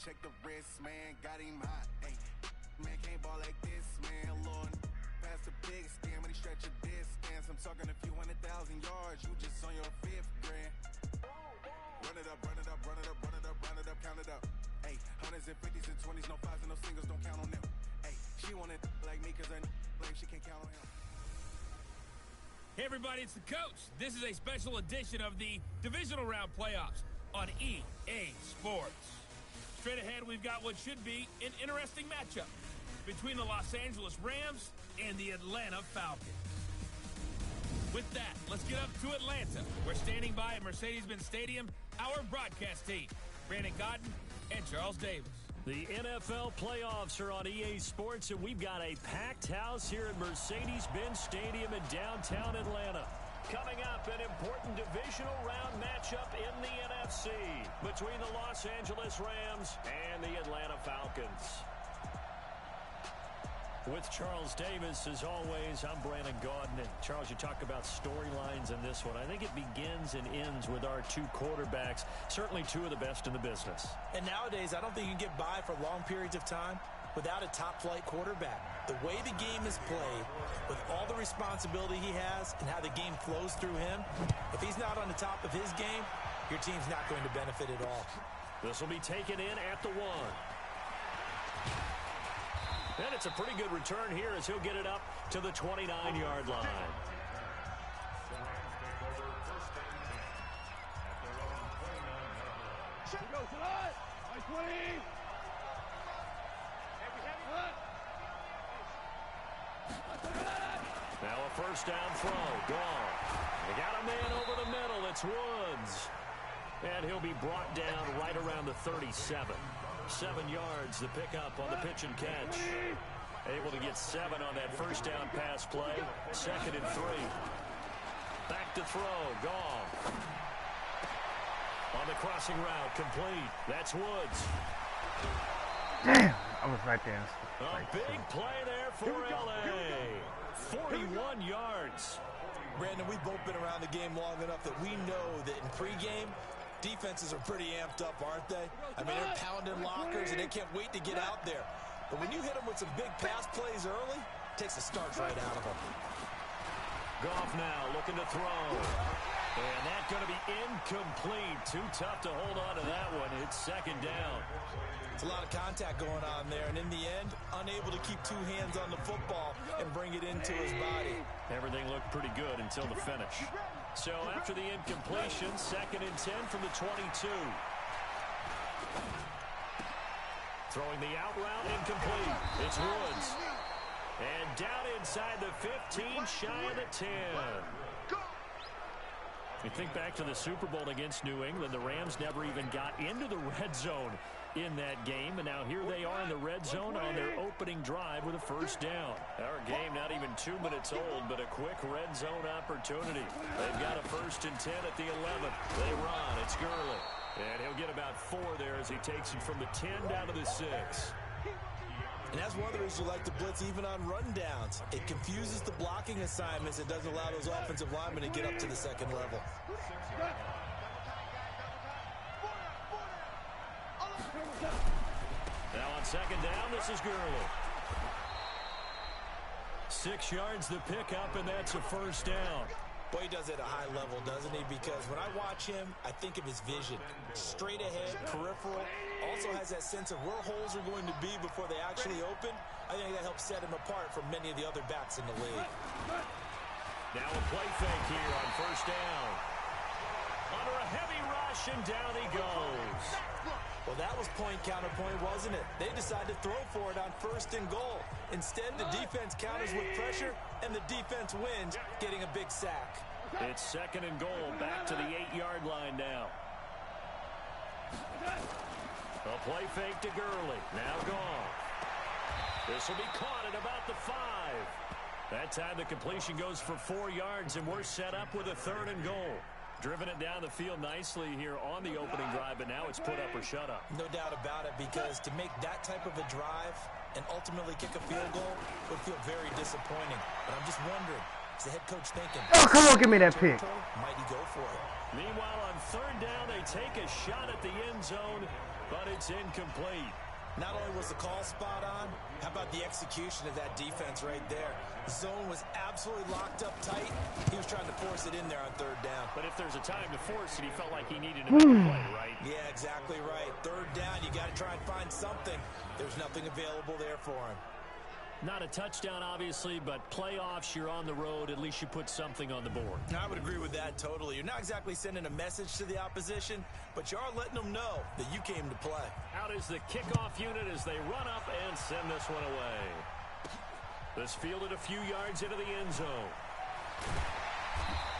check the wrist, man, got him hot. Hey, man, can't ball like this, man, Lord. Pass the big scam, but he stretch a distance. I'm talking a few 100,000 yards, you just on your 5th grand. Run it up, run it up, run it up, run it up, run it up, count it up. Hey, hundreds and 50s and 20s, no 5s and no singles, don't count on them. Hey, she want it like me, cause I like she can't count on him. Hey everybody, it's the coach. This is a special edition of the divisional round playoffs on EA Sports. Straight ahead, we've got what should be an interesting matchup between the Los Angeles Rams and the Atlanta Falcons. With that, let's get up to Atlanta. We're standing by at Mercedes-Benz Stadium, our broadcast team, Brandon Godden and Charles Davis. The NFL playoffs are on EA Sports, and we've got a packed house here at Mercedes-Benz Stadium in downtown Atlanta. Coming up, an important divisional round matchup in the NFC between the Los Angeles Rams and the Atlanta Falcons. With Charles Davis, as always, I'm Brandon Gaudin. And Charles, you talk about storylines in this one. I think it begins and ends with our two quarterbacks, certainly two of the best in the business. And nowadays, I don't think you can get by for long periods of time without a top-flight quarterback. The way the game is played, with all the responsibility he has and how the game flows through him, if he's not on the top of his game, your team's not going to benefit at all. This will be taken in at the 1. And it's a pretty good return here as he'll get it up to the 29-yard line. Now a first down throw. Gone. They got a man over the middle. It's Woods. And he'll be brought down right around the 37. 7 yards, the pickup on the pitch and catch. Able to get 7 on that first down pass play. 2nd and 3. Back to throw. Gone. On the crossing route, complete. That's Woods. Damn, I was right there. A big play there for LA. 41 yards. Brandon, we've both been around the game long enough that we know that in pregame, defenses are pretty amped up, aren't they? I mean, they're pounding lockers, and they can't wait to get out there. But when you hit them with some big pass plays early, it takes the starch right out of them. Goff now looking to throw. And that's going to be incomplete. Too tough to hold on to that one. It's 2nd down. It's a lot of contact going on there, and in the end, unable to keep 2 hands on the football and bring it into his body. Everything looked pretty good until the finish. So after the incompletion, 2nd and 10 from the 22. Throwing the out route, incomplete. It's Woods. And down inside the 15, shy of the 10. You think back to the Super Bowl against New England, the Rams never even got into the red zone in that game, and now here they are in the red zone on their opening drive with a first down. Our game not even 2 minutes old, but a quick red zone opportunity. They've got a 1st and 10 at the 11. They run. It's Gurley. And he'll get about 4 there as he takes it from the 10 down to the 6. And that's one of the reasons you like to blitz even on rundowns. It confuses the blocking assignments. It doesn't allow those offensive linemen to get up to the 2nd level. Now on 2nd down, this is Gurley. 6 yards the pickup, and that's a first down. Boy, he does it at a high level, doesn't he? Because when I watch him, I think of his vision. Straight ahead, peripheral. Also has that sense of where holes are going to be before they actually open. I think that helps set him apart from many of the other backs in the league. Now a play fake here on first down. Under a heavy rush, and down he goes. Well, that was point counterpoint, wasn't it? They decided to throw for it on 1st and goal. Instead, the defense counters with pressure, and the defense wins, getting a big sack. It's 2nd and goal, back to the 8-yard line now. A play fake to Gurley. Now gone. This will be caught at about the 5. That time the completion goes for 4 yards, and we're set up with a 3rd and goal. Driven it down the field nicely here on the opening drive, but now it's put up or shut up. No doubt about it, because to make that type of a drive and ultimately kick a field goal would feel very disappointing. But I'm just wondering, Is the head coach thinking, Oh, come on, give me that pick. might he go for it? Meanwhile, on third down, they take a shot at the end zone, but it's incomplete. Not only was the call spot on, how about the execution of that defense right there? The zone was absolutely locked up tight. He was trying to force it in there on third down. But if there's a time to force it, he felt like he needed to make a play, right? Yeah, exactly right. Third down, you got to try and find something. There's nothing available there for him. Not a touchdown, obviously, but playoffs, you're on the road. At least you put something on the board. I would agree with that totally. You're not exactly sending a message to the opposition, but you are letting them know that you came to play. Out is the kickoff unit as they run up and send this one away. This fielded a few yards into the end zone.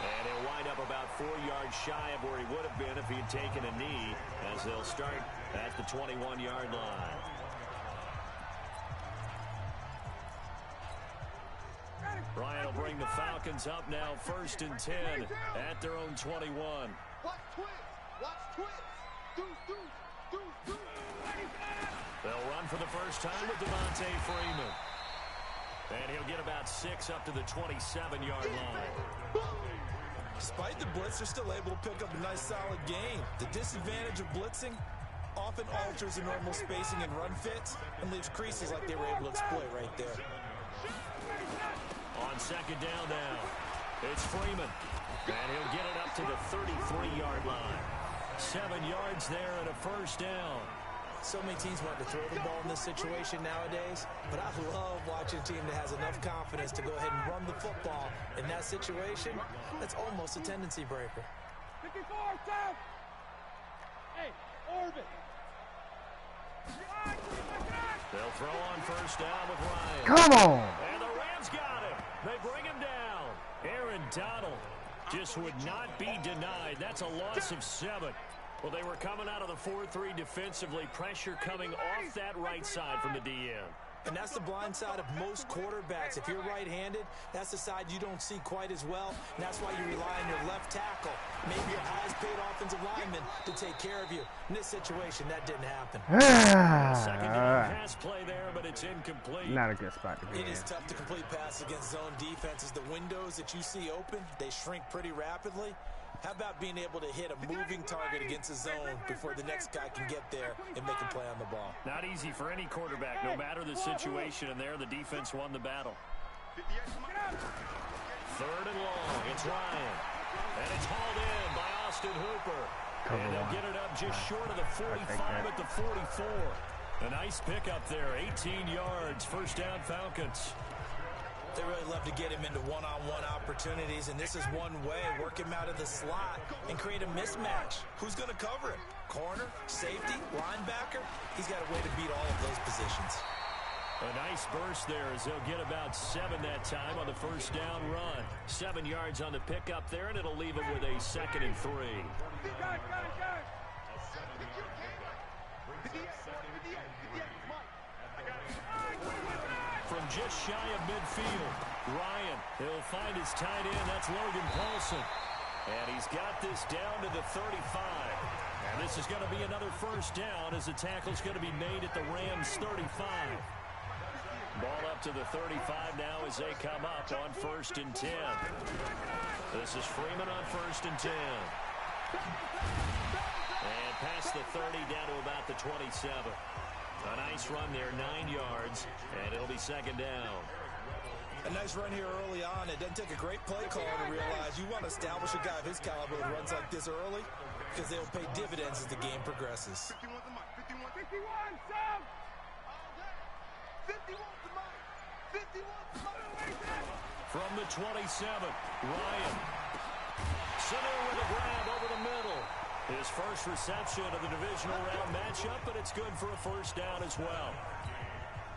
And he'll wind up about 4 yards shy of where he would have been if he had taken a knee, as they'll start at the 21-yard line. Ryan will bring the Falcons up now, 1st and 10 at their own 21. Watch twist. Watch twist. Deuce. They'll run for the first time with Devontae Freeman. And he'll get about 6 up to the 27-yard line. Despite the blitz, they're still able to pick up a nice solid gain. The disadvantage of blitzing often alters the normal spacing and run fits and leaves creases like they were able to exploit right there. On second down now, it's Freeman. And he'll get it up to the 33-yard line. 7 yards there and a first down. So many teams want to throw the ball in this situation nowadays, but I love watching a team that has enough confidence to go ahead and run the football. In that situation, that's almost a tendency breaker. 54, Sam! Hey, Orbit! They'll throw on first down with Ryan. Come on. And the Rams got him. They bring him down. Aaron Donald just would not be denied. That's a loss of 7. Well, they were coming out of the 4-3 defensively. Pressure coming off that right side from the DN. And that's the blind side of most quarterbacks. If you're right-handed, that's the side you don't see quite as well. And that's why you rely on your left tackle, maybe your highest-paid offensive lineman, to take care of you. In this situation, that didn't happen. Second down pass play there, but it's incomplete. Not a good spot to be in. It is tough to complete passes against zone defenses. The windows that you see open, they shrink pretty rapidly. How about being able to hit a moving target against a zone before the next guy can get there and make a play on the ball? Not easy for any quarterback, no matter the situation, and there the defense won the battle. 3rd and long, it's Ryan. And it's hauled in by Austin Hooper. And they'll get it up just short of the 45 at the 44. A nice pickup there, 18 yards, first down Falcons. They really love to get him into one-on-one opportunities, and this is one way. Work him out of the slot and create a mismatch. Who's going to cover him? Corner, safety, linebacker? He's got a way to beat all of those positions. A nice burst there as they'll get about 7 that time on the first down run. 7 yards on the pickup there, and it'll leave him with a 2nd and 3. From just shy of midfield, Ryan, he'll find his tight end. That's Logan Paulson. And he's got this down to the 35. And this is going to be another first down as the tackle's going to be made at the Rams' 35. Ball up to the 35 now as they come up on 1st and 10. This is Freeman on 1st and 10. And past the 30 down to about the 27. A nice run there, 9 yards, and it'll be 2nd down. A nice run here early on. It doesn't take a great play caller to realize you want to establish a guy of his caliber who runs like this early because they'll pay dividends as the game progresses. 51, Sam! 51 to Mike! 51 to Mike! From the 27, Ryan. Center with a grab over the middle. His first reception of the divisional round matchup, but it's good for a first down as well.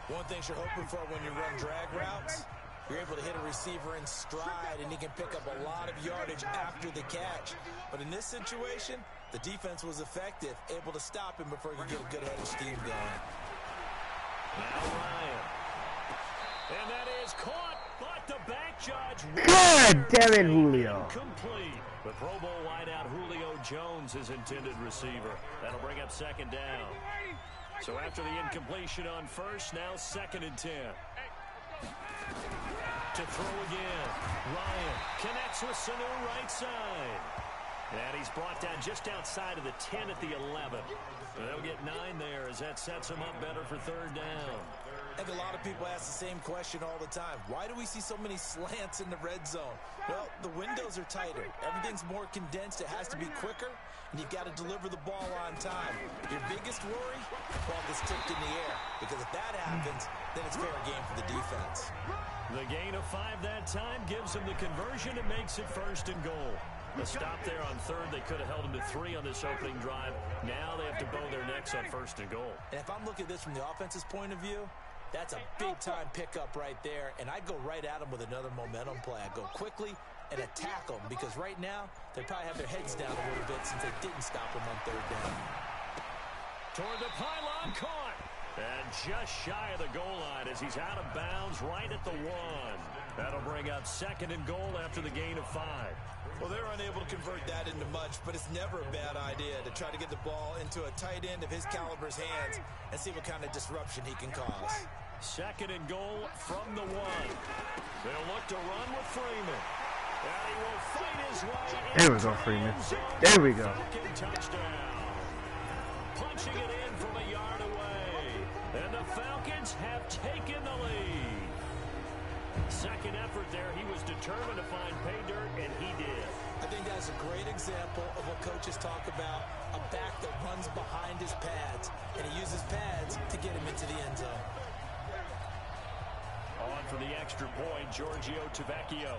One thing you're hoping for when you run drag routes, you're able to hit a receiver in stride, and he can pick up a lot of yardage after the catch. But in this situation, the defense was effective, able to stop him before he could get a good head of steam going. Now Ryan. And that is caught, but the back judge. God damn it, Julio. Complete. The Pro Bowl wideout Julio Jones, his intended receiver. That'll bring up 2nd down. So after the incompletion on first, now 2nd and 10. To throw again. Ryan connects with Sanu right side. And he's brought down just outside of the 10 at the 11. They'll get 9 there as that sets him up better for third down. I think a lot of people ask the same question all the time. Why do we see so many slants in the red zone? Well, the windows are tighter. Everything's more condensed. It has to be quicker, and you've got to deliver the ball on time. Your biggest worry? Ball gets tipped in the air, because if that happens, then it's fair game for the defense. The gain of 5 that time gives him the conversion and makes it first and goal. A stop there on third. They could have held him to 3 on this opening drive. Now they have to bow their necks on first and goal. And if I'm looking at this from the offense's point of view, that's a big-time pickup right there, and I'd go right at him with another momentum play. I'd go quickly and attack them, because right now they probably have their heads down a little bit since they didn't stop him on third down. Toward the pylon, caught. And just shy of the goal line as he's out of bounds right at the 1. That'll bring up second and goal after the gain of 5. Well, they're unable to convert that into much, but it's never a bad idea to try to get the ball into a tight end of his caliber's hands and see what kind of disruption he can cause. Second and goal from the 1. They'll look to run with Freeman. And he will fight his way. There we go, Freeman. There we go. Touchdown. Punching it in from a yard away. And the Falcons have taken the lead. Second effort there. He was determined to find pay dirt, and he did. I think that's a great example of what coaches talk about, a back that runs behind his pads, and he uses pads to get him into the end zone. On for the extra point, Giorgio Tavecchio.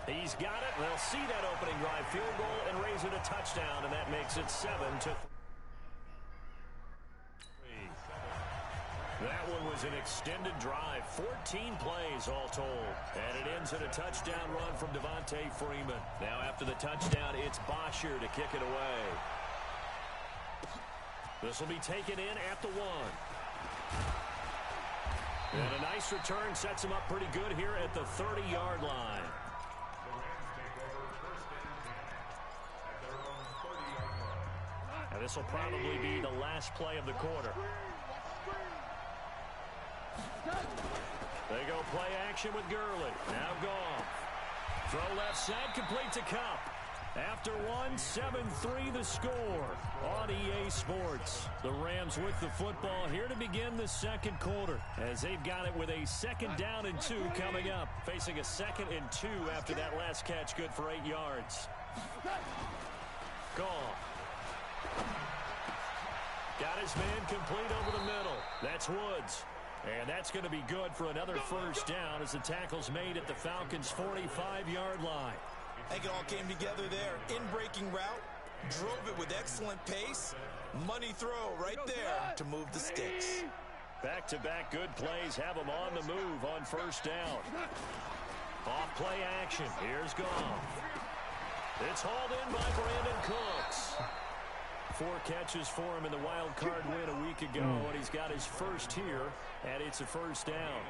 He's got it. They'll see that opening drive field goal and raise it a touchdown, and that makes it 7-3. That one was an extended drive, 14 plays all told. And it ends in a touchdown run from Devontae Freeman. Now after the touchdown, it's Bosher to kick it away. This will be taken in at the 1. And a nice return sets him up pretty good here at the 30-yard line. Now this will probably be the last play of the quarter. They go play action with Gurley. Now Goff. Throw left side, complete to Cup. After 1, 7-3 the score on EA Sports. The Rams with the football here to begin the second quarter, as they've got it with a 2nd down and 2 coming up. Facing a 2nd and 2 after that last catch, good for 8 yards. Goff. Got his man complete over the middle. That's Woods. And that's going to be good for another first down as the tackle's made at the Falcons' 45-yard line. I think it all came together there. In-breaking route, drove it with excellent pace. Money throw right there to move the sticks. Back-to-back good plays have them on the move on first down. Off play action. Here's Goff. It's hauled in by Brandon Cooks. 4 catches for him in the wild card win a week ago, and he's got his first here, and it's a first down.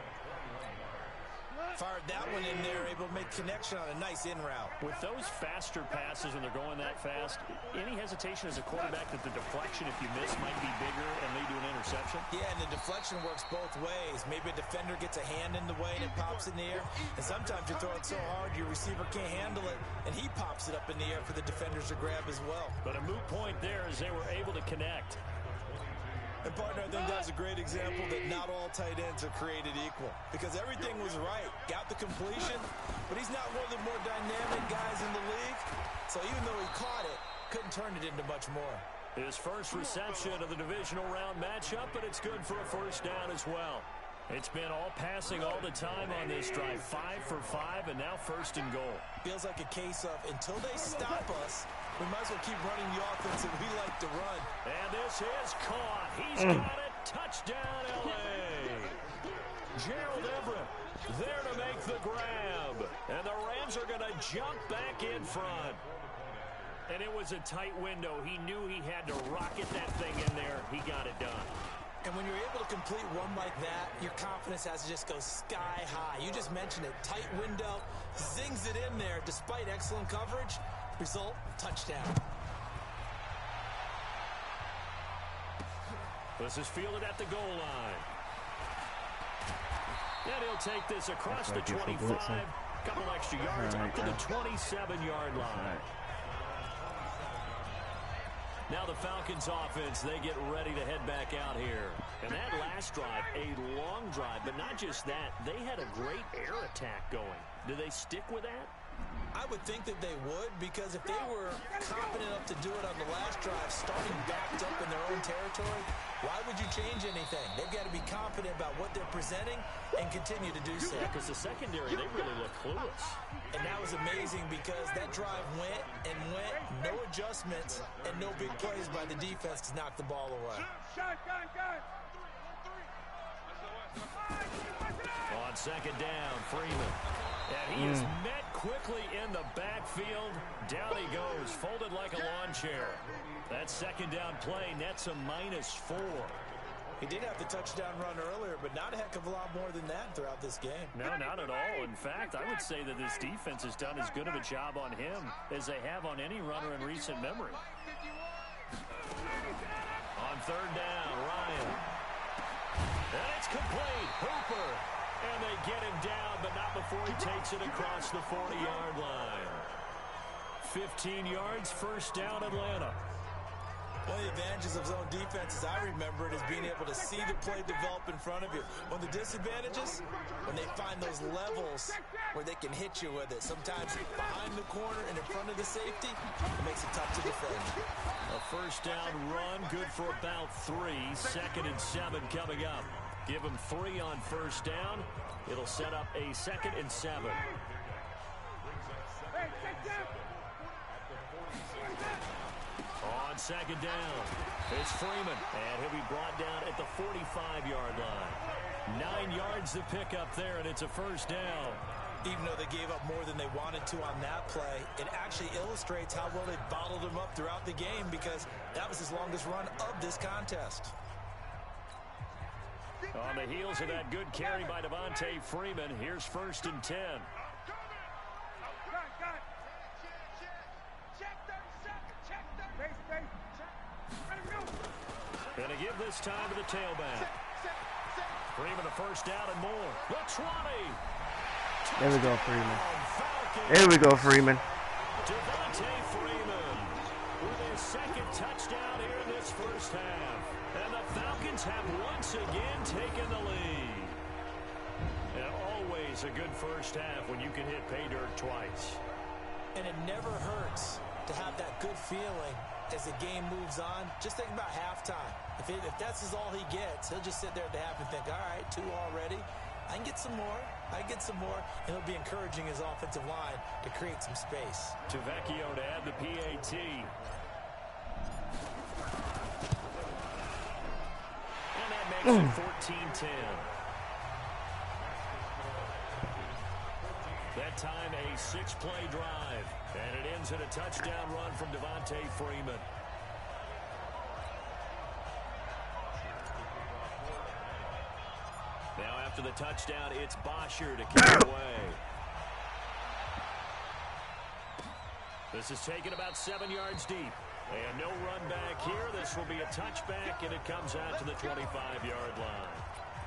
Fired that one in there, able to make connection on a nice in route. With those faster passes when they're going that fast, any hesitation as a quarterback that the deflection, if you miss, might be bigger and lead to an interception? Yeah, and the deflection works both ways. Maybe a defender gets a hand in the way and it pops in the air, and sometimes you throw it so hard your receiver can't handle it, and he pops it up in the air for the defenders to grab as well. But a moot point there as they were able to connect. And, partner, I think that's a great example that not all tight ends are created equal, because everything was right. Got the completion, but he's not one of the more dynamic guys in the league. So even though he caught it, couldn't turn it into much more. His first reception of the divisional round matchup, but it's good for a first down as well. It's been all passing all the time on this drive. 5 for 5, and now first and goal. Feels like a case of until they stop us, we might as well keep running the offense that we like to run. And this is caught. He's got it. Touchdown, L.A. Gerald Everett there to make the grab. And the Rams are going to jump back in front. And it was a tight window. He knew he had to rocket that thing in there. He got it done. And when you're able to complete one like that, your confidence has to just go sky high. You just mentioned it. Tight window, zings it in there despite excellent coverage. Result, touchdown. This is fielded at the goal line. And he'll take this across the 25. Couple extra yards up to the 27-yard line. Now the Falcons offense, they get ready to head back out here. And that last drive, a long drive, but not just that. They had a great air attack going. Do they stick with that? I would think that they would, because if they were confident enough to do it on the last drive, starting backed up in their own territory, why would you change anything? They've got to be confident about what they're presenting and continue to do so. Yeah, because the secondary, they really look clueless. And that was amazing because that drive went and went, no adjustments, and no big plays by the defense to knock the ball away. On second down, Freeman. And he is met quickly in the backfield. Down he goes, folded like a lawn chair. That second down play nets a -4. He did have the touchdown run earlier, but not a heck of a lot more than that throughout this game. No, not at all. In fact, I would say that this defense has done as good of a job on him as they have on any runner in recent memory. On third down, Ryan. And it's complete. Hooper. And they get him down, but not before he takes it across the 40-yard line. 15 yards, first down, Atlanta. One of the advantages of zone defense, as I remember it, is being able to see the play develop in front of you. One of the disadvantages, when they find those levels where they can hit you with it. Sometimes behind the corner and in front of the safety, it makes it tough to defend. A first down run, good for about 3. 2nd and 7 coming up. Give him 3 on first down. It'll set up a 2nd and 7. On second down, it's Freeman, and he'll be brought down at the 45-yard line. 9 yards to pick up there, and it's a first down. Even though they gave up more than they wanted to on that play, it actually illustrates how well they bottled him up throughout the game, because that was his longest run of this contest. On the heels of that good carry by Devontae Freeman, here's 1st and 10. Going to give this time to the tailback. Freeman a first down and more. The 20. There we go, Freeman. There we go, Freeman. Devontae Freeman with his 2nd touchdown here in this first half. And the Falcons have once again taken the lead. And always a good first half when you can hit pay dirt twice. And it never hurts to have that good feeling as the game moves on. Just think about halftime. If that's all he gets, he'll just sit there at the half and think, all right, 2 already. I can get some more. I can get some more. And he'll be encouraging his offensive line to create some space. Tavecchio to add the PAT. And that makes it 14-10. That time a 6-play drive. And it ends in a touchdown run from Devontae Freeman. Now after the touchdown, it's Bosher to kick it away. This is taken about 7 yards deep. And no run back here. This will be a touchback, and it comes out to the 25-yard line.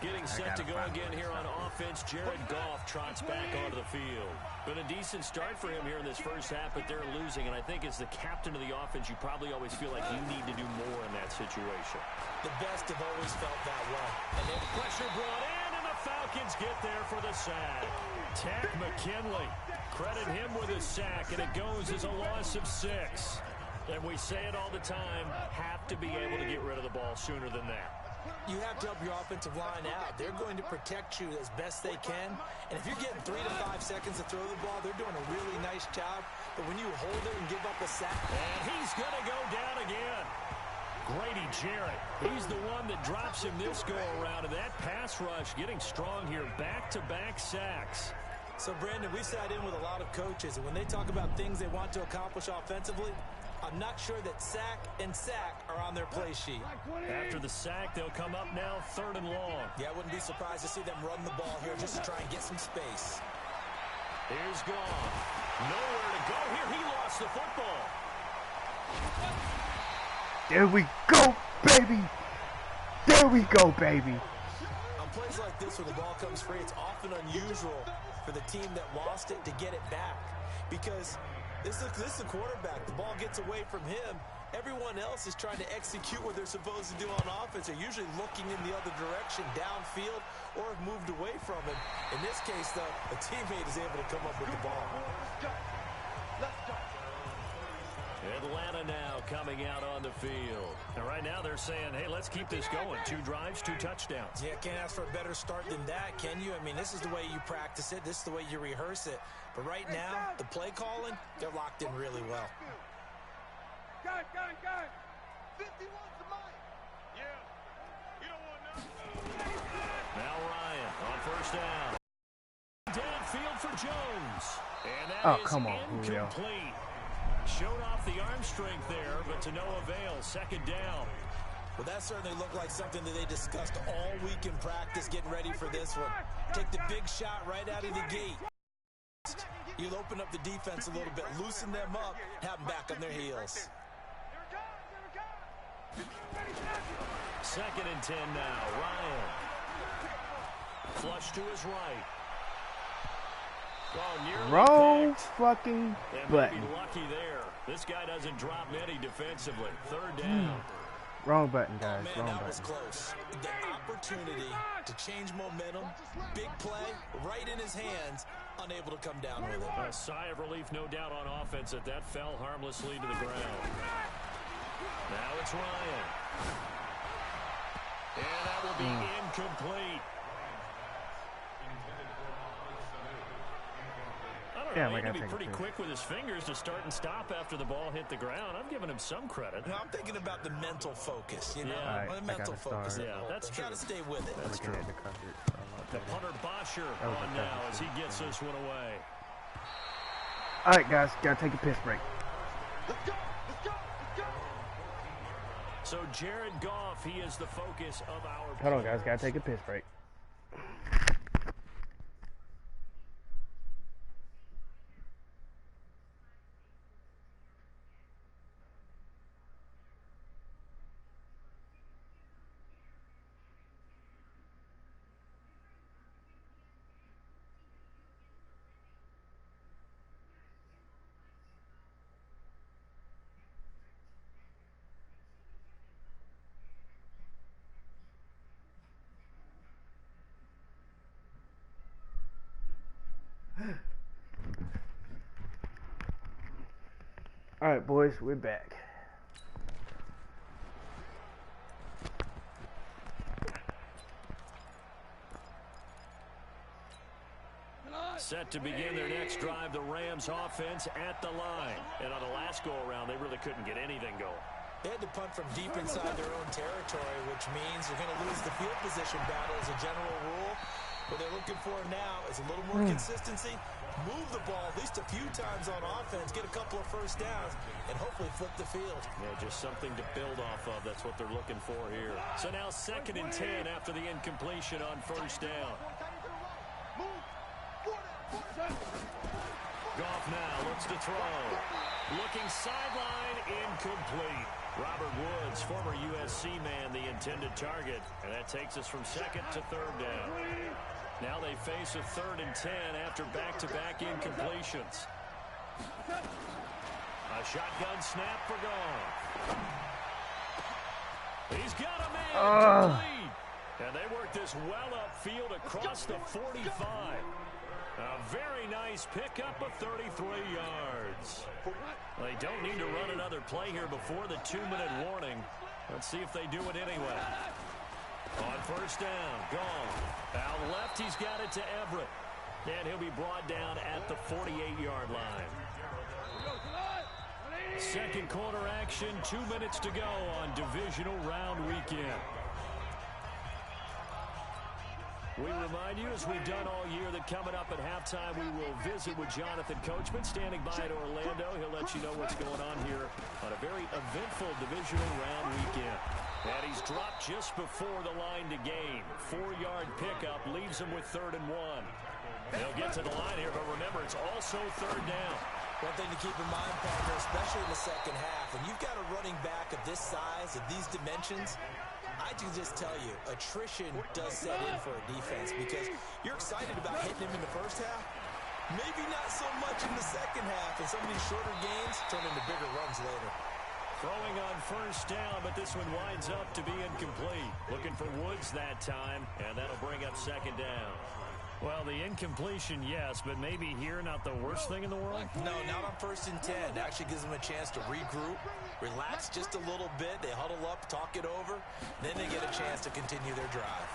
Getting set to go again here on offense, Jared Goff trots back onto the field. Been a decent start for him here in this first half, but they're losing. And I think as the captain of the offense, you probably always feel like you need to do more in that situation. The best have always felt that way. And then pressure brought in, and the Falcons get there for the sack. Tack McKinley, credit him with a sack, and it goes as a loss of 6. And we say it all the time, have to be able to get rid of the ball sooner than that. You have to help your offensive line out. They're going to protect you as best they can. And if you're getting 3 to 5 seconds to throw the ball, they're doing a really nice job. But when you hold it and give up a sack. And he's going to go down again. Grady Jarrett, he's the one that drops him this go-around. And that pass rush getting strong here. Back-to-back sacks. So, Brandon, we sat in with a lot of coaches. And when they talk about things they want to accomplish offensively, I'm not sure that sack and sack are on their play sheet. After the sack, they'll come up now 3rd and long. Yeah, I wouldn't be surprised to see them run the ball here just to try and get some space. Here's Goff. Nowhere to go here. He lost the football. There we go, baby. There we go, baby. On plays like this where the ball comes free, it's often unusual for the team that lost it to get it back. Because this is a quarterback. The ball gets away from him. Everyone else is trying to execute what they're supposed to do on offense. They're usually looking in the other direction, downfield, or have moved away from him. In this case, though, a teammate is able to come up with the ball. Atlanta now coming out on the field. And right now they're saying, hey, let's keep this going. 2 drives, 2 touchdowns. Yeah, can't ask for a better start than that, can you? I mean, this is the way you practice it. This is the way you rehearse it. But right now, the play calling, they're locked in really well. Got it. 51's the mic. Yeah. You don't want nothing. Now Ryan on first down. Downfield for Jones. And that is come on, Julio. incomplete. Showed off the arm strength there, but to no avail. 2nd down. Well, that certainly looked like something that they discussed all week in practice, getting ready for this one. Take the big shot right out of the gate. You'll open up the defense a little bit, loosen them up, have them back on their heels. 2nd and 10 now. Ryan. Flush to his right. Oh, nearly Wrong picked. fucking They button. may be lucky there. This guy doesn't drop many defensively. 3rd down. Wrong button, guys. Oh, man, Wrong that button. was close. The opportunity to change momentum, big play, right in his hands, unable to come down with it. A sigh of relief, no doubt, on offense that fell harmlessly to the ground. Now it's Ryan. And that will be incomplete. Yeah, He like had I to be think pretty so. quick with his fingers to start and stop after the ball hit the ground. I'm giving him some credit. I'm thinking about the mental focus, you know, Yeah. Alright, the I mental gotta focus. start. Yeah, that's true. Got to stay with it. That's true. The coverage. The punter Bosher That was on a now coverage. as he gets this one away. All right, guys, gotta take a piss break. Let's go. So Jared Goff, he is the focus of our... Hold on, guys, gotta take a piss break. All right, boys, we're back. Set to begin their next drive, the Rams offense at the line. And on the last go-around, they really couldn't get anything going. They had to punt from deep inside their own territory, which means they're going to lose the field position battle as a general rule. What they're looking for now is a little more consistency, move the ball at least a few times on offense, get a couple of first downs, and hopefully flip the field. Yeah, just something to build off of. That's what they're looking for here. So now 2nd and 10 after the incompletion on first down. Goff now looks to throw. Looking sideline, incomplete. Robert Woods, former USC man, the intended target. And that takes us from 2nd to 3rd down. Now they face a 3rd and 10 after back-to-back incompletions. A shotgun snap for Goff. He's got a man complete. And they work this well upfield across the 45. A very nice pickup of 33 yards. They don't need to run another play here before the 2-minute warning. Let's see if they do it anyway. On first down, Goff. Out left, he's got it to Everett. And he'll be brought down at the 48-yard line. Second quarter action, 2 minutes to go on divisional round weekend. We remind you, as we've done all year, that coming up at halftime, we will visit with Jonathan Coachman, standing by at Orlando. He'll let you know what's going on here on a very eventful divisional round weekend. And he's dropped just before the line to gain. 4-yard pickup leaves him with 3rd and 1. They'll get to the line here, but remember, it's also 3rd down. One thing to keep in mind, partner, especially in the second half, when you've got a running back of this size, of these dimensions, I can just tell you, attrition does set in for a defense because you're excited about hitting him in the first half. Maybe not so much in the second half, and some of these shorter gains turn into bigger runs later. Throwing on first down, but this one winds up to be incomplete. Looking for Woods that time, and that'll bring up second down. Well, the incompletion, yes, but maybe here not the worst thing in the world? No, not on 1st and 10. It actually gives them a chance to regroup, relax just a little bit. They huddle up, talk it over, then they get a chance to continue their drive.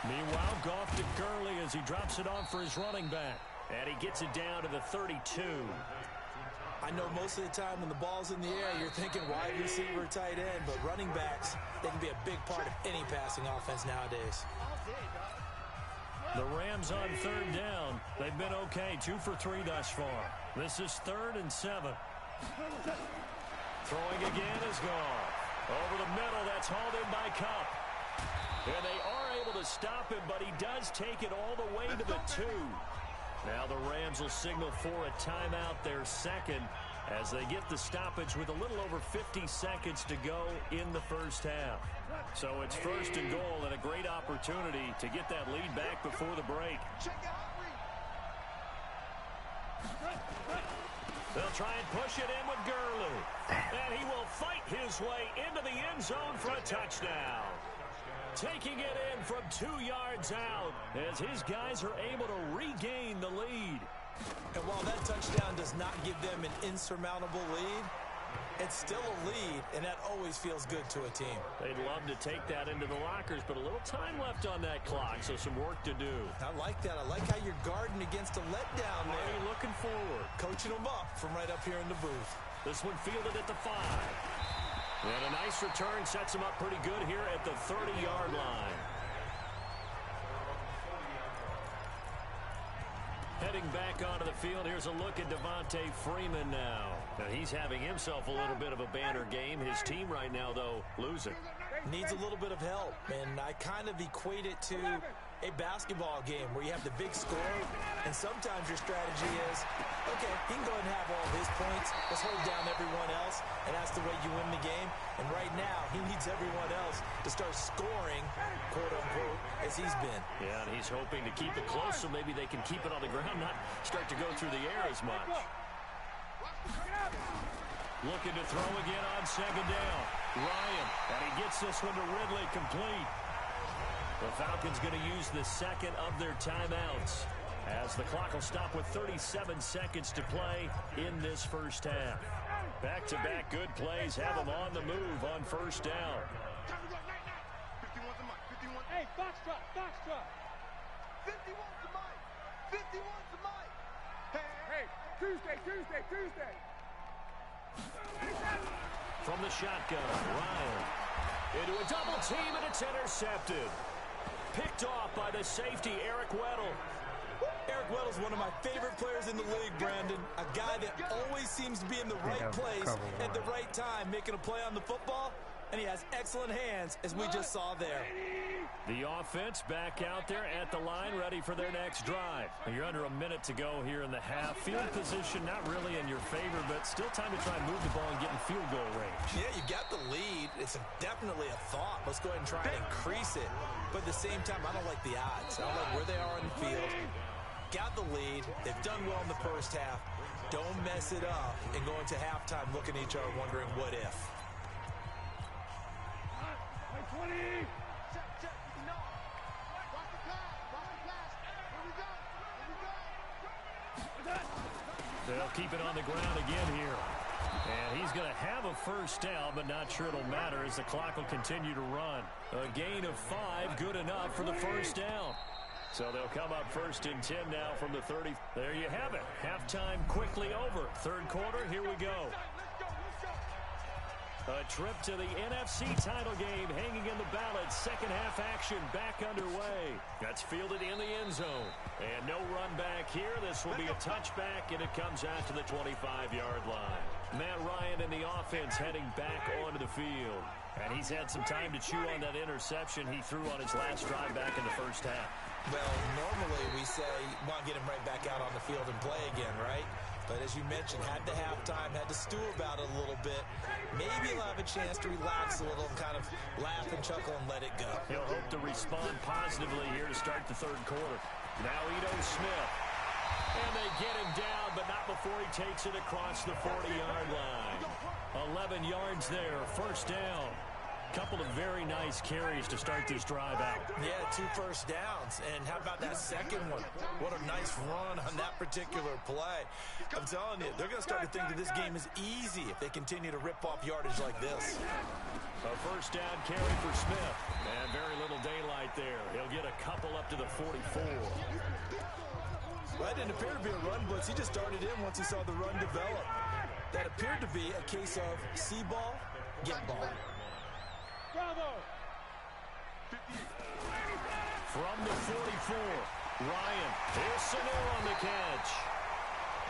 Meanwhile, Goff to Gurley as he drops it off for his running back. And he gets it down to the 32. I know most of the time when the ball's in the air, you're thinking wide receiver, tight end, but running backs, they can be a big part of any passing offense nowadays. The Rams on 3rd down. They've been okay, 2 for 3 thus far. This is 3rd and 7. Throwing again is Goff. Over the middle, that's hauled in by Cup. And they are able to stop him, but he does take it all the way to the 2. Now the Rams will signal for a timeout, their second, as they get the stoppage with a little over 50 seconds to go in the first half. So it's 1st and goal and a great opportunity to get that lead back before the break. They'll try and push it in with Gurley. And he will fight his way into the end zone for a touchdown. Taking it in from 2 yards out as his guys are able to regain the lead. And while that touchdown does not give them an insurmountable lead, it's still a lead, and that always feels good to a team. They'd love to take that into the lockers, but a little time left on that clock, so some work to do. I like that. I like how you're guarding against a letdown there. Are you looking forward? Coaching them up from right up here in the booth. This one fielded at the 5. And a nice return sets him up pretty good here at the 30-yard line. Heading back onto the field, here's a look at Devontae Freeman now. Now he's having himself a little bit of a banner game. His team right now, though, losing. Needs a little bit of help, and I kind of equate it to a basketball game where you have the big score, and sometimes your strategy is, okay, he can go ahead and have all of his points. Let's hold down everyone else, and that's the way you win the game. And right now, he needs everyone else to start scoring, quote-unquote, as he's been. Yeah, and he's hoping to keep it close so maybe they can keep it on the ground, not start to go through the air as much. Looking to throw again on 2nd down. Ryan, and he gets this one to Ridley, complete. The Falcons going to use the second of their timeouts as the clock will stop with 37 seconds to play in this first half. Back-to-back good plays have them on the move on 1st down. Hey, Foxtrot, Foxtrot. 51's the mic. 51's the mic. Hey, Tuesday. From the shotgun, Ryan into a double team, and it's intercepted. Picked off by the safety, Eric Weddle. Eric Weddle's one of my favorite players in the league, Brandon. A guy that always seems to be in the right place at the right time, making a play on the football, and he has excellent hands, as we just saw there. The offense back out there at the line, ready for their next drive. You're under a minute to go here in the half. Field position not really in your favor, but still time to try and move the ball and get in field goal range. Yeah, you got the lead. It's definitely a thought. Let's go ahead and try and increase it. But at the same time, I don't like the odds. I don't like where they are on the field. Got the lead. They've done well in the first half. Don't mess it up and go into halftime looking at each other wondering what if. 20. They'll keep it on the ground again here. And he's going to have a first down, but not sure it'll matter as the clock will continue to run. A gain of 5, good enough for the first down. So they'll come up 1st and 10 now from the 30. There you have it. Halftime quickly over. 3rd quarter, here we go. A trip to the NFC title game hanging in the balance. Second half action back underway. That's fielded in the end zone. And no run back here. This will be a touchback, and it comes out to the 25-yard line. Matt Ryan and the offense heading back onto the field. And he's had some time to chew on that interception he threw on his last drive back in the first half. Well, normally we say, want to get him right back out on the field and play again, right? But as you mentioned, had the halftime, had to stew about it a little bit. Maybe he'll have a chance to relax a little and kind of laugh and chuckle and let it go. He'll hope to respond positively here to start the third quarter. Now Ito Smith. And they get him down, but not before he takes it across the 40-yard line. 11 yards there, first down. Couple of very nice carries to start this drive out. Yeah, 2 first downs. And how about that second one? What a nice run on that particular play. I'm telling you, they're going to start to think that this game is easy if they continue to rip off yardage like this. A first down carry for Smith. And very little daylight there. He'll get a couple up to the 44. Well, that didn't appear to be a run blitz. He just started in once he saw the run develop. That appeared to be a case of see ball, get ball. Bravo! From the 44, Ryan. Here's Sanu on the catch.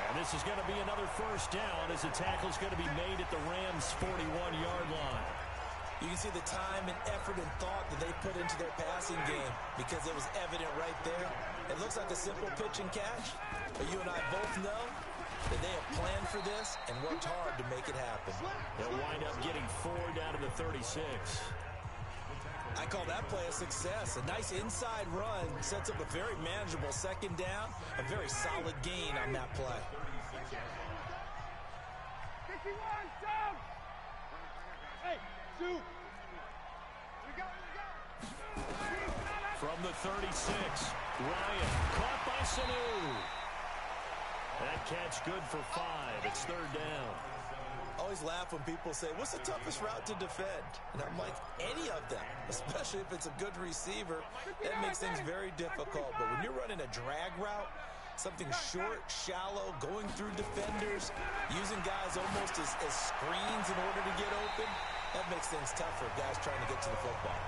And this is going to be another first down as the tackle's going to be made at the Rams' 41-yard line. You can see the time and effort and thought that they put into their passing game because it was evident right there. It looks like a simple pitch and catch, but you and I both know that they have planned for this and worked hard to make it happen. They'll wind up getting 4 down to the 36. I call that play a success. A nice inside run sets up a very manageable second down, a very solid gain on that play. 51, down! Hey, shoot! From the 36, Ryan caught by Sanu. That catch good for 5. It's third down. I always laugh when people say, what's the toughest route to defend? And I'm like, any of them, especially if it's a good receiver. That makes things very difficult. But when you're running a drag route, something short, shallow, going through defenders, using guys almost as screens in order to get open, that makes things tougher, guys trying to get to the football.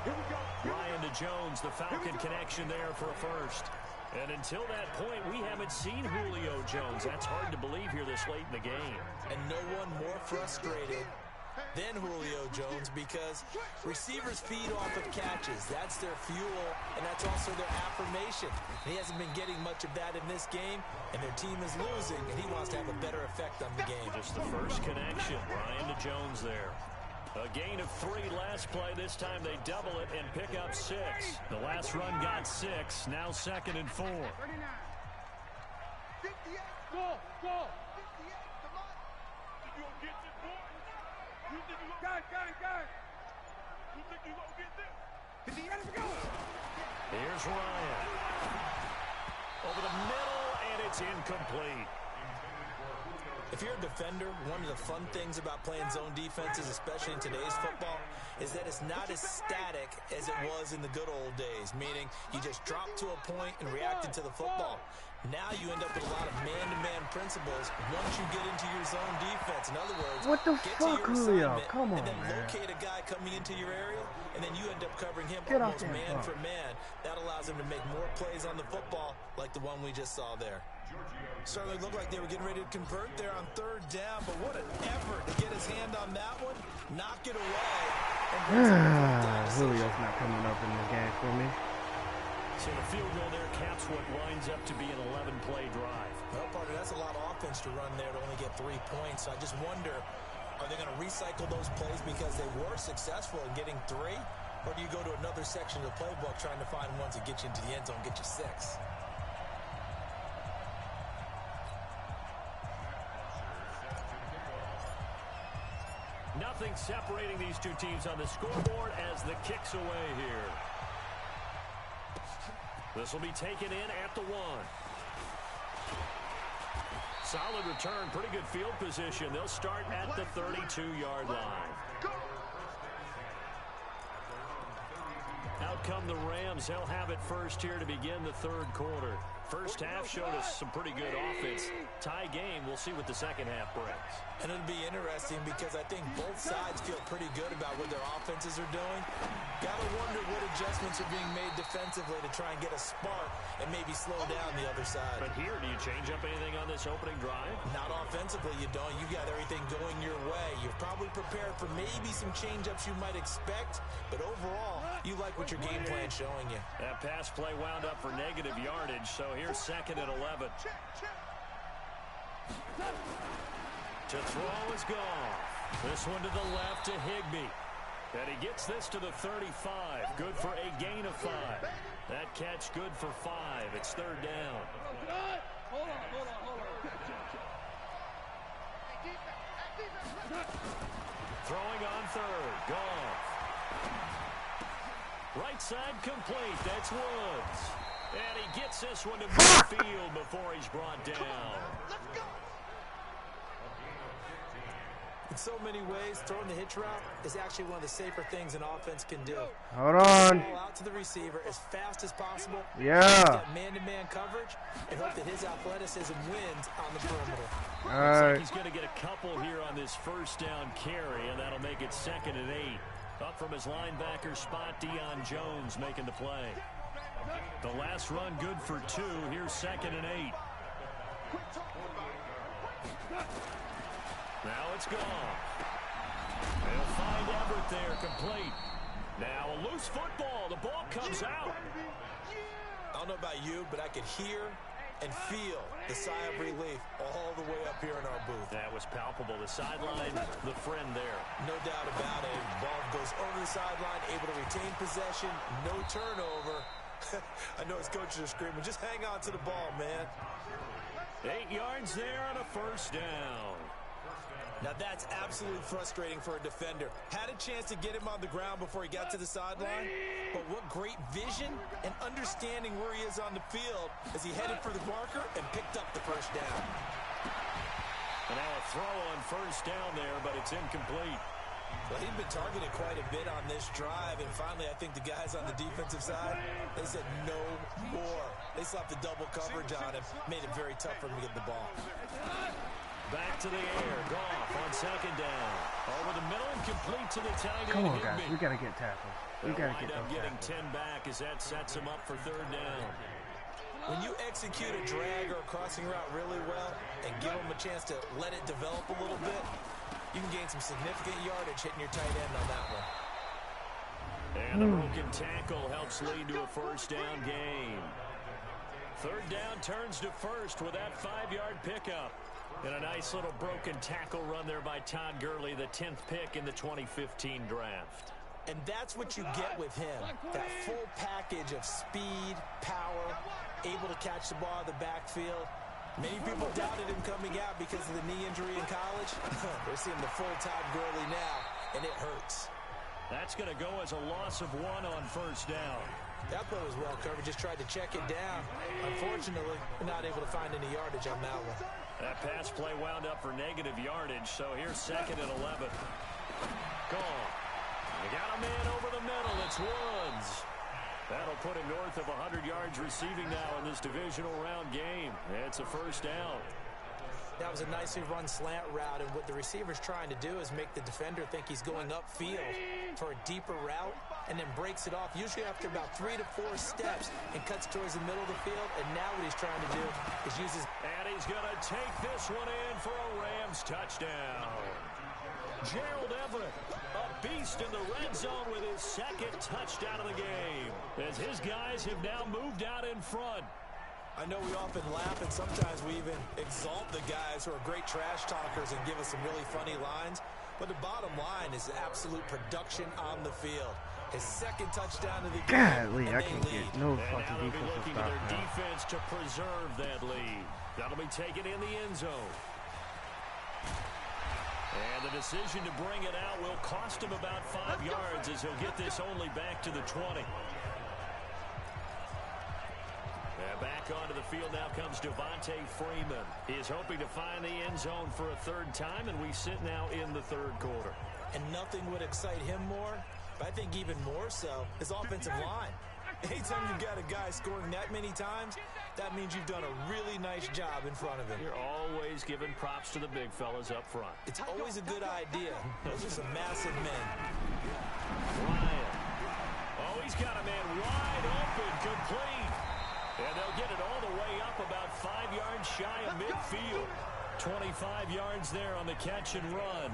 Ryan to Jones, the Falcon connection there for a first. And until that point, we haven't seen Julio Jones. That's hard to believe here this late in the game. And no one more frustrated than Julio Jones because receivers feed off of catches. That's their fuel, and that's also their affirmation. And he hasn't been getting much of that in this game, and their team is losing, and he wants to have a better effect on the game. Just the first connection. Ryan to Jones there. A gain of 3 last play. This time they double it and pick up 6. The last run got 6. Now 2nd and 4. 39. 58. Go, go. 58, come on. You gonna get this, boy? You think you gonna got. You think you gonna get this? 58, let's go. Here's Ryan. Over the middle, and it's incomplete. If you're a defender, one of the fun things about playing zone defenses, especially in today's football, is that it's not as static as it was in the good old days, meaning you just dropped to a point and reacted to the football. Now you end up with a lot of man-to-man principles once you get into your zone defense. In other words, What the get fuck, to your Julio? assignment Come on, and then man. locate a guy coming into your area, and then you end up covering him Get off almost that man ball. for man. That allows him to make more plays on the football like the one we just saw there. Certainly looked like they were getting ready to convert there on 3rd down, but what an effort to get his hand on that one, knock it away. Julio's not coming up in this game for me. So the field goal there caps what winds up to be an 11-play drive. Well, partner, that's a lot of offense to run there to only get 3 points. So I just wonder, are they going to recycle those plays because they were successful in getting 3? Or do you go to another section of the playbook trying to find ones that get you into the end zone, get you 6? Nothing separating these two teams on the scoreboard as the kick's away here. This will be taken in at the 1. Solid return, pretty good field position. They'll start at the 32-yard line. Out come the Rams. They'll have it first here to begin the third quarter. First half showed us some pretty good offense. Tie game. We'll see what the second half brings. And it'll be interesting because I think both sides feel pretty good about what their offenses are doing. Gotta wonder what adjustments are being made defensively to try and get a spark and maybe slow down the other side. But here, do you change up anything on this opening drive? Not offensively, you don't. You got everything going your way. You're probably prepared for maybe some change-ups you might expect, but overall, you like what your game plan's showing you. That pass play wound up for negative yardage, so here's 2nd and 11. To throw is Goff. This one to the left to Higbee. And he gets this to the 35. Good for a gain of 5. That catch good for 5. It's third down. Hold on. Throwing on third. Goff. Right side complete. That's Woods. And he gets this one to midfield before he's brought down. In so many ways, throwing the hitch route is actually one of the safer things an offense can do. Hold on. Ball out to the receiver as fast as possible. Yeah. Man-to-man coverage and hope that his athleticism wins on the perimeter. All Looks right. like he's going to get a couple here on this first down carry, and that'll make it 2nd and 8. Up from his linebacker spot, Deion Jones making the play. The last run good for 2. Here's 2nd and 8. Now it's gone. They'll find Everett there, complete. Now a loose football. The ball comes out. I don't know about you, but I could hear and feel the sigh of relief all the way up here in our booth. That was palpable. The sideline, the friend there. No doubt about it. Ball goes over the sideline, able to retain possession, no turnover. I know his coaches are screaming, just hang on to the ball, man. 8 yards there on a first down. Now that's absolutely frustrating for a defender. Had a chance to get him on the ground before he got to the sideline, but what great vision and understanding where he is on the field as he headed for the marker and picked up the first down. And now a throw on first down there, but it's incomplete. Well, he'd been targeted quite a bit on this drive, and finally I think the guys on the defensive side, they said no more. They slapped the double coverage on him, made it very tough for him to get the ball. Back to the air. Goff on 2nd down. Over the middle and complete to the tight end. Come on, guys. We got to get tackles. We got to get those getting tackles. 10 back as that sets him up for 3rd down. When you execute a drag or a crossing route really well and give them a chance to let it develop a little bit, you can gain some significant yardage hitting your tight end on that one. And the broken tackle helps lead to a first down gain. 3rd down turns to 1st with that 5-yard pickup. And a nice little broken tackle run there by Todd Gurley, the 10th pick in the 2015 draft. And that's what you get with him, that full package of speed, power, able to catch the ball in the backfield. Many people doubted him coming out because of the knee injury in college. They're seeing the full Todd Gurley now, and it hurts. That's going to go as a loss of 1 on first down. That play was well covered, just tried to check it down. Unfortunately, not able to find any yardage on that one. That pass play wound up for negative yardage, so here's 2nd and 11. Gone. You got a man over the middle. It's Woods. That'll put him north of 100 yards receiving now in this divisional round game. It's a first down. That was a nicely run slant route, and what the receiver's trying to do is make the defender think he's going upfield for a deeper route and then breaks it off, usually after about 3 to 4 steps, and cuts towards the middle of the field. And now what he's trying to do is use his... And he's going to take this one in for a Rams touchdown. Gerald Everett, a beast in the red zone with his 2nd touchdown of the game, as his guys have now moved out in front. I know we often laugh, and sometimes we even exalt the guys who are great trash talkers and give us some really funny lines. But the bottom line is absolute production on the field. His 2nd touchdown of the game. Golly, I can't get no And fucking now they'll be defensive looking stop to their now. defense to preserve that lead. That'll be taken in the end zone. And the decision to bring it out will cost him about 5 yards as he'll get this only back to the 20. Back onto the field now comes Devontae Freeman. He is hoping to find the end zone for a 3rd time, and we sit now in the 3rd quarter. And nothing would excite him more, but I think even more so, his offensive line. Anytime you've got a guy scoring that many times, that means you've done a really nice job in front of him. You're always giving props to the big fellas up front. It's always a good idea. Those are some massive men. Ryan. Oh, he's got a man wide open, complete. And they'll get it all the way up about 5 yards shy of midfield. 25 yards there on the catch and run.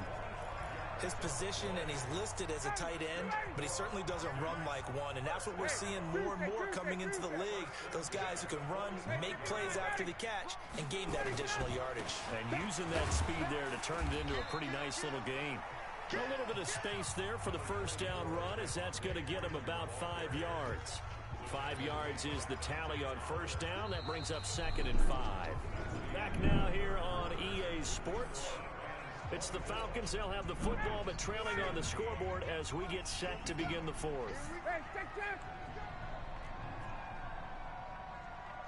his position, and he's listed as a tight end, but he certainly doesn't run like one, and that's what we're seeing more and more coming into the league. Those guys who can run, make plays after the catch, and gain that additional yardage. And using that speed there to turn it into a pretty nice little game. A little bit of space there for the first down run, as that's going to get him about 5 yards. 5 yards is the tally on first down. That brings up 2nd and 5. Back now here on EA Sports. It's the Falcons. They'll have the football, but trailing on the scoreboard as we get set to begin the fourth.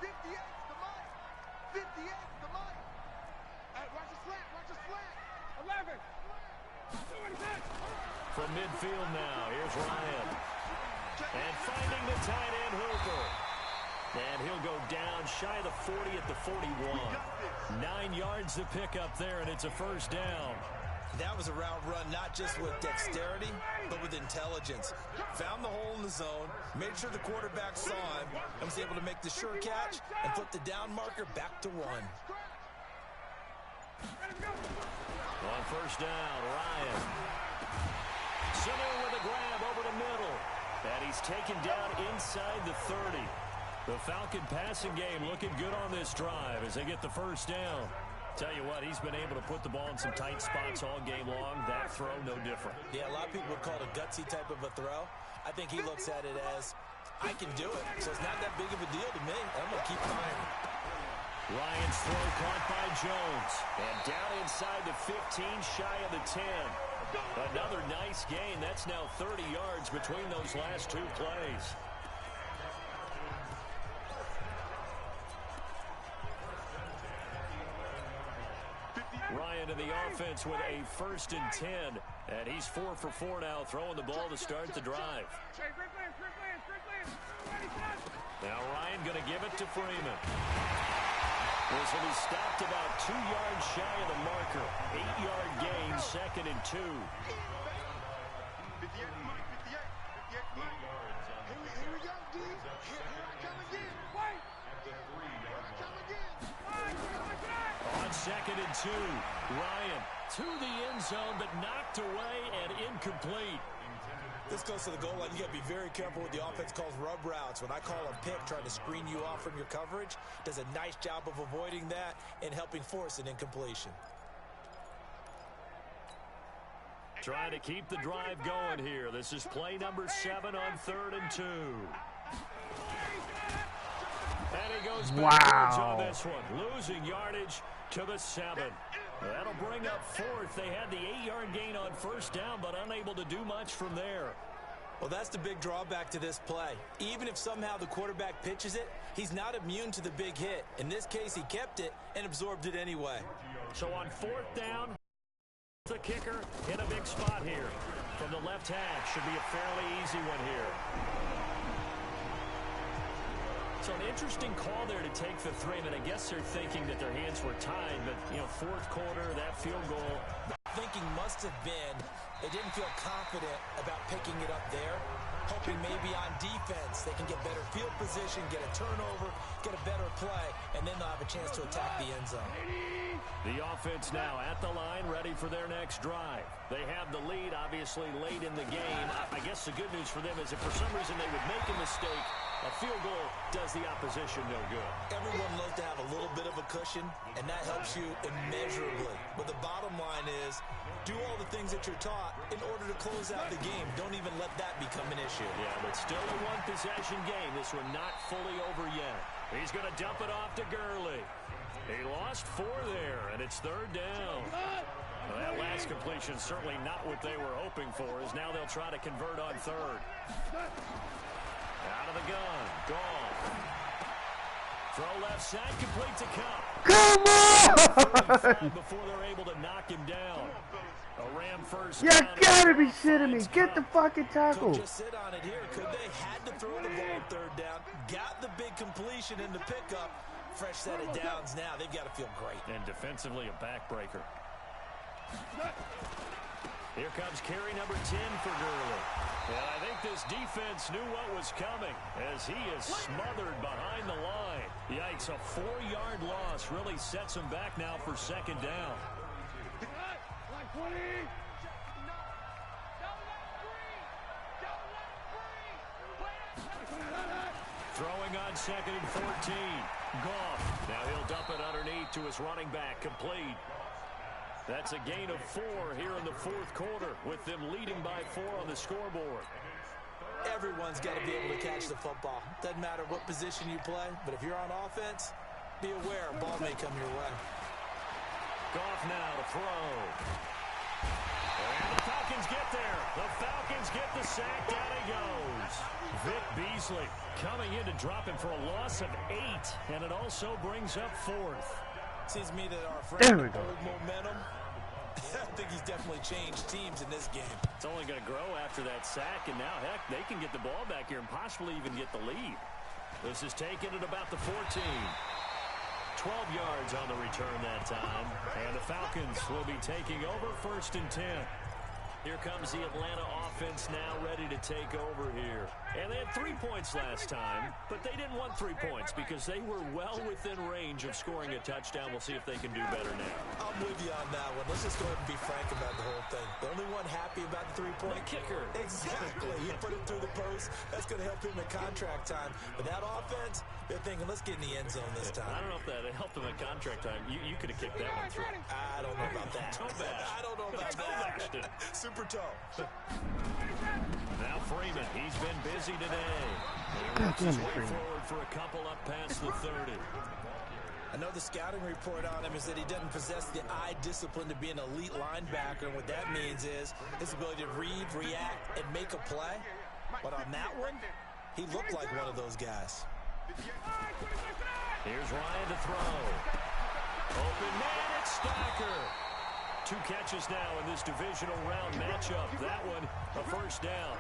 58 the money. 58 the money. Watch the slant. Watch the slant. 11. From midfield now, here's Ryan. And finding the tight end Hooper. And he'll go down shy of the 40 at the 41. 9 yards to pick up there, and it's a first down. That was a route run, not just with dexterity, but with intelligence. Found the hole in the zone, made sure the quarterback saw him, and was able to make the sure catch and put the down marker back to 1. On first down, Ryan. Similar with a grab over the middle. And he's taken down inside the 30. The Falcon passing game looking good on this drive as they get the first down. Tell you what, he's been able to put the ball in some tight spots all game long. That throw, no different. Yeah, a lot of people would call it a gutsy type of a throw. I think he looks at it as, I can do it. So it's not that big of a deal to me. I'm going to keep firing. Ryan's throw caught by Jones. And down inside the 15, shy of the 10. Another nice gain. That's now 30 yards between those last 2 plays. Ryan in the offense with a 1st and 10. And he's 4 for 4 now, throwing the ball to start the drive. Now Ryan going to give it to Freeman. This will be stopped about 2 yards shy of the marker. 8-yard gain, 2nd and 2. 58 the money. 58 the money. Here we go, D. Here I come again. Wait. Here I come again. On 2nd and 2, Ryan to the end zone, but knocked away and incomplete. This goes to the goal line. You got to be very careful with the offense calls rub routes. When I call a pick, trying to screen you off from your coverage, does a nice job of avoiding that and helping force an incompletion. Trying to keep the drive going here. This is play number 7 on 3rd and 2. And he goes backwards on this one, losing yardage to the 7. That'll bring up 4th. They had the 8-yard gain on first down, but unable to do much from there. Well, that's the big drawback to this play. Even if somehow the quarterback pitches it, he's not immune to the big hit. In this case, he kept it and absorbed it anyway. So on 4th down, the kicker in a big spot here. From the left hash, should be a fairly easy one here. So an interesting call there to take the 3, but I guess they're thinking that their hands were tied, but, 4th quarter, that field goal. The thinking must have been they didn't feel confident about picking it up there, hoping maybe on defense they can get better field position, get a turnover, get a better play, and then they'll have a chance to attack the end zone. The offense now at the line, ready for their next drive. They have the lead, obviously, late in the game. I guess the good news for them is if for some reason they would make a mistake, a field goal does the opposition no good. Everyone loves to have a little bit of a cushion, and that helps you immeasurably. But the bottom line is, do all the things that you're taught in order to close out the game. Don't even let that become an issue. Yeah, but still a one-possession game. This one not fully over yet. He's going to dump it off to Gurley. He lost 4 there, and it's 3rd down. Well, that last completion certainly not what they were hoping for, as now they'll try to convert on 3rd. Out of the gun. Gone. Throw left side, complete to Cup. Come on! Before they're able to knock him down. A Ram first. You gotta be shitting me. Get the fucking tackle. Could just sit on it here. Could they? Had to throw the ball 3rd down. Got the big completion in the pickup. Fresh set of downs now. They've got to feel great. And defensively a backbreaker. Here comes carry number 10 for Gurley. And I think this defense knew what was coming as he is smothered behind the line. Yikes, a 4-yard loss really sets him back now for 2nd down. on 2nd and 14. Goff. Now he'll dump it underneath to his running back. Complete. That's a gain of 4 here in the 4th quarter, with them leading by 4 on the scoreboard. Everyone's got to be able to catch the football. Doesn't matter what position you play, but if you're on offense, be aware a ball may come your way. Goff now to throw. And the Falcons get there. The Falcons get the sack. Down he goes. Vic Beasley coming in to drop him for a loss of 8, and it also brings up 4th. Seems to me that our friend old momentum, I think he's definitely changed teams in this game. It's only going to grow after that sack, and now, heck, they can get the ball back here and possibly even get the lead. This is taken at about the 14. 12 yards on the return that time, and the Falcons will be taking over 1st and 10. Here comes the Atlanta offense now ready to take over here. And they had 3 points last time, but they didn't want 3 points because they were well within range of scoring a touchdown. We'll see if they can do better now. I'm with you on that one. Let's just go ahead and be frank about the whole thing. The only one happy about the 3-point kicker. Exactly. He put it through the post. That's going to help him in contract time. But that offense, they're thinking, let's get in the end zone this time. I don't know if that helped him in contract time. You could have kicked that one through. I don't know about that. I don't know about that. Super toe. Now Freeman, he's been busy today. He works his way forward for a couple up past the 30. I know the scouting report on him is that he doesn't possess the eye discipline to be an elite linebacker, and what that means is his ability to read, react, and make a play. But on that one, he looked like one of those guys. Here's Ryan to throw. Open man, it's Stacker. 2 catches now in this divisional round matchup. That one, a 1st down.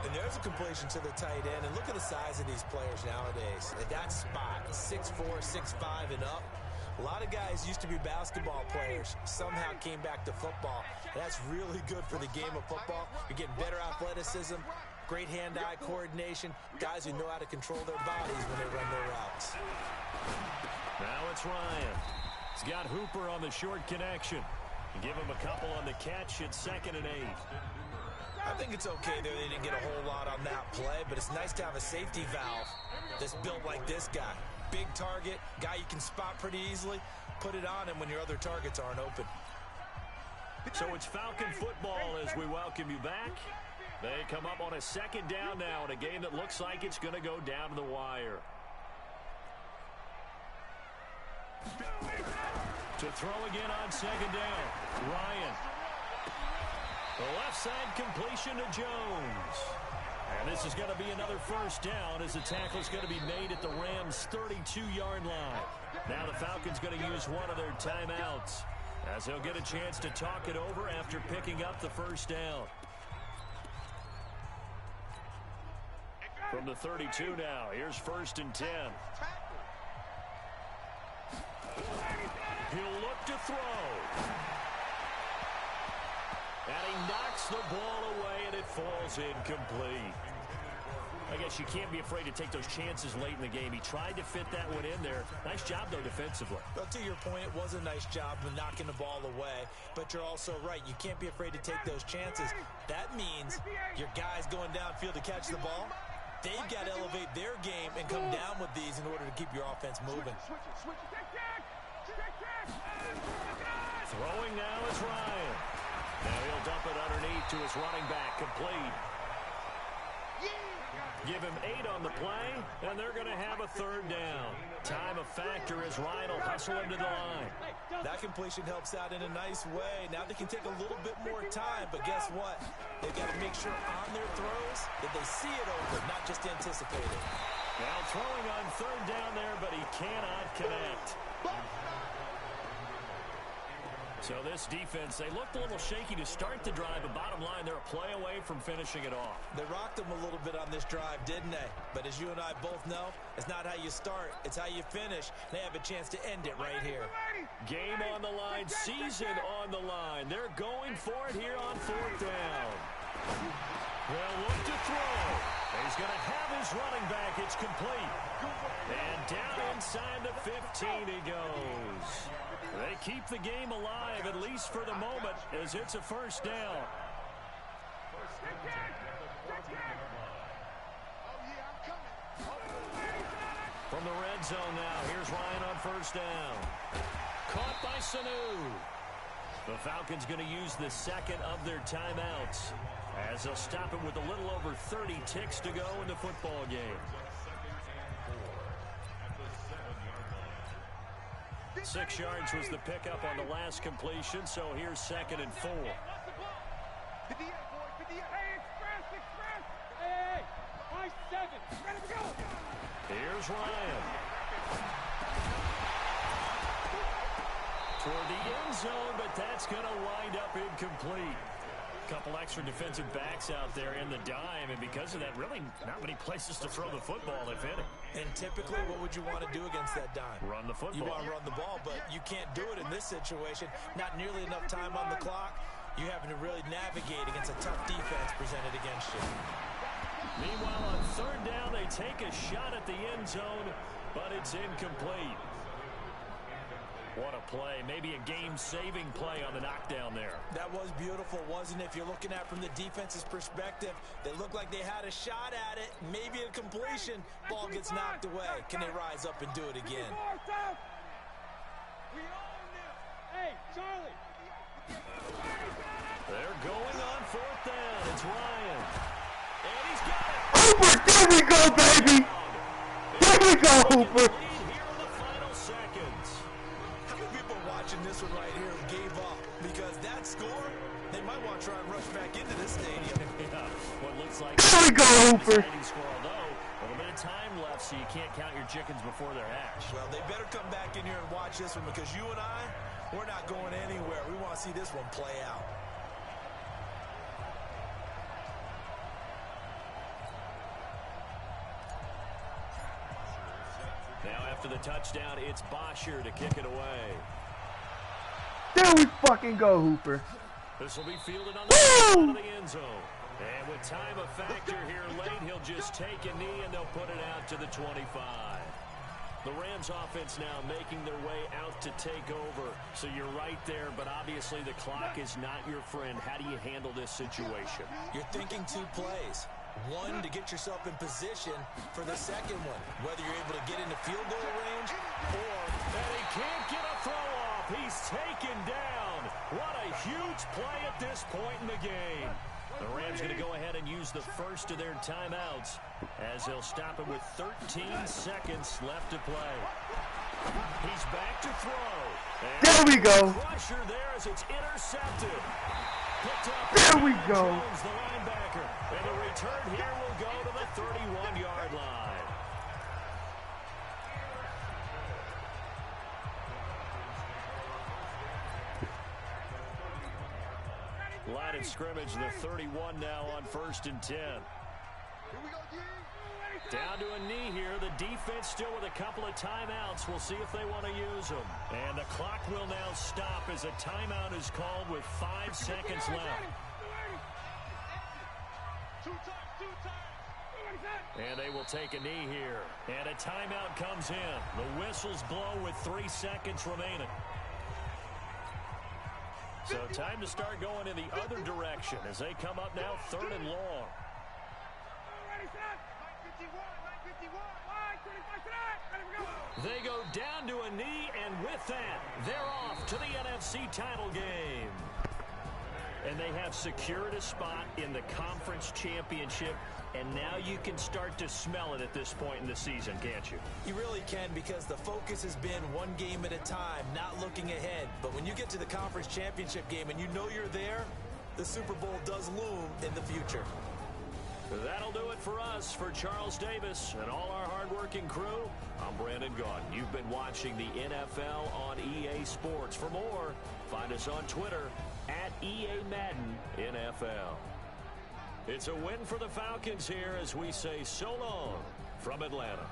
And there's a completion to the tight end. And look at the size of these players nowadays. At that spot, 6'4", 6'5", and up. A lot of guys used to be basketball players. Somehow came back to football. And that's really good for the game of football. You're getting better athleticism, great hand-eye coordination, guys who know how to control their bodies when they run their routes. Now it's Ryan. He's got Hooper on the short connection. Give him a couple on the catch at 2nd and 8. I think it's okay there. They didn't get a whole lot on that play, but it's nice to have a safety valve that's built like this guy. Big target, guy you can spot pretty easily. Put it on him when your other targets aren't open. So it's Falcon football as we welcome you back. They come up on a 2nd down now in a game that looks like it's going to go down to the wire. To throw again on 2nd down. Ryan. The left side completion to Jones. And this is going to be another 1st down as the tackle's going to be made at the Rams' 32-yard line. Now the Falcons going to use one of their timeouts as they'll get a chance to talk it over after picking up the 1st down. From the 32 now, here's 1st and 10. He'll look to throw. And he knocks the ball away, and it falls incomplete. I guess you can't be afraid to take those chances late in the game. He tried to fit that one in there. Nice job, though, defensively. Well, to your point, it was a nice job of knocking the ball away. But you're also right. You can't be afraid to take those chances. That means your guys going downfield to catch the ball, they've got to elevate their game and come down with these in order to keep your offense moving. Throwing now is Ryan. Now he'll dump it underneath to his running back, complete. Give him 8 on the play, and they're going to have a 3rd down. Time a factor as Ryan will hustle him to the line. That completion helps out in a nice way. Now they can take a little bit more time, but guess what? They've got to make sure on their throws that they see it open, not just anticipate it. Now throwing on 3rd down there, but he cannot connect. So this defense, they looked a little shaky to start the drive, but bottom line, they're a play away from finishing it off. They rocked them a little bit on this drive, didn't they? But as you and I both know, it's not how you start, it's how you finish. They have a chance to end it right here. Game on the line, season on the line. They're going for it here on 4th down. They'll look to throw. He's going to have his running back. It's complete. And down inside the 15 he goes. They keep the game alive, at least for the moment, as it's a 1st down. zone now. Here's Ryan on first down. Caught by Sanu. The Falcons going to use the second of their timeouts as they'll stop it with a little over 30 ticks to go in the football game. 6 yards was the pickup on the last completion, so here's 2nd and 4. Here's Ryan. Toward the end zone, but that's going to wind up incomplete. Couple extra defensive backs out there in the dime, and because of that, really not many places to throw the football, if any. And typically, what would you want to do against that dime? Run the football. You want to run the ball, but you can't do it in this situation. Not nearly enough time on the clock. You're having to really navigate against a tough defense presented against you. Meanwhile, on 3rd down, they take a shot at the end zone, but it's incomplete. What a play. Maybe a game-saving play on the knockdown there. That was beautiful, wasn't it? If you're looking at it from the defense's perspective, they looked like they had a shot at it. Maybe a completion. Ball gets knocked away. Can they rise up and do it again? Hey, Charlie. They're going on 4th down. It's Ryan. And he's got it. Hooper, there we go, baby. There we go, Hooper. Here in the final seconds. How many people watching this one right here gave up? Because that score, they might want to try and rush back into this stadium. Yeah, what looks like There we go, Hooper. Score, although a little bit of time left, so you can't count your chickens before they're hatched. Well, they better come back in here and watch this one, because you and I, we're not going anywhere. We want to see this one play out. Now after the touchdown, it's Bosher to kick it away. There we fucking go, Hooper. This will be fielded on the side of the end zone. And with time a factor here late, he'll just take a knee and they'll put it out to the 25. The Rams offense now making their way out to take over. So you're right there, but obviously the clock is not your friend. How do you handle this situation? You're thinking 2 plays. One, to get yourself in position for the second one. Whether you're able to get into field goal range or... And he can't get a throw off. He's taken down. What a huge play at this point in the game. The Rams going to go ahead and use the first of their timeouts as they'll stop it with 13 seconds left to play. He's back to throw. And there we go. Pressure there as it's intercepted. There we go. Jones, the linebacker. And the return here will go to the 31-yard line. Line of scrimmage, the 31 now on 1st and 10. Down to a knee here. The defense still with a couple of timeouts. We'll see if they want to use them. And the clock will now stop as a timeout is called with 5 seconds left. And they will take a knee here. And a timeout comes in. The whistles blow with 3 seconds remaining. So time to start going in the other direction as they come up now 3rd and long. They go down to a knee, and with that, they're off to the NFC title game. And they have secured a spot in the conference championship, and now you can start to smell it at this point in the season, can't you? You really can, because the focus has been one game at a time, not looking ahead. But when you get to the conference championship game and you know you're there, the Super Bowl does loom in the future. That'll do it for us. For Charles Davis and all our hardworking crew, I'm Brandon Gaudin. You've been watching the NFL on EA Sports. For more, find us on Twitter at EA Madden NFL. It's a win for the Falcons here as we say so long from Atlanta.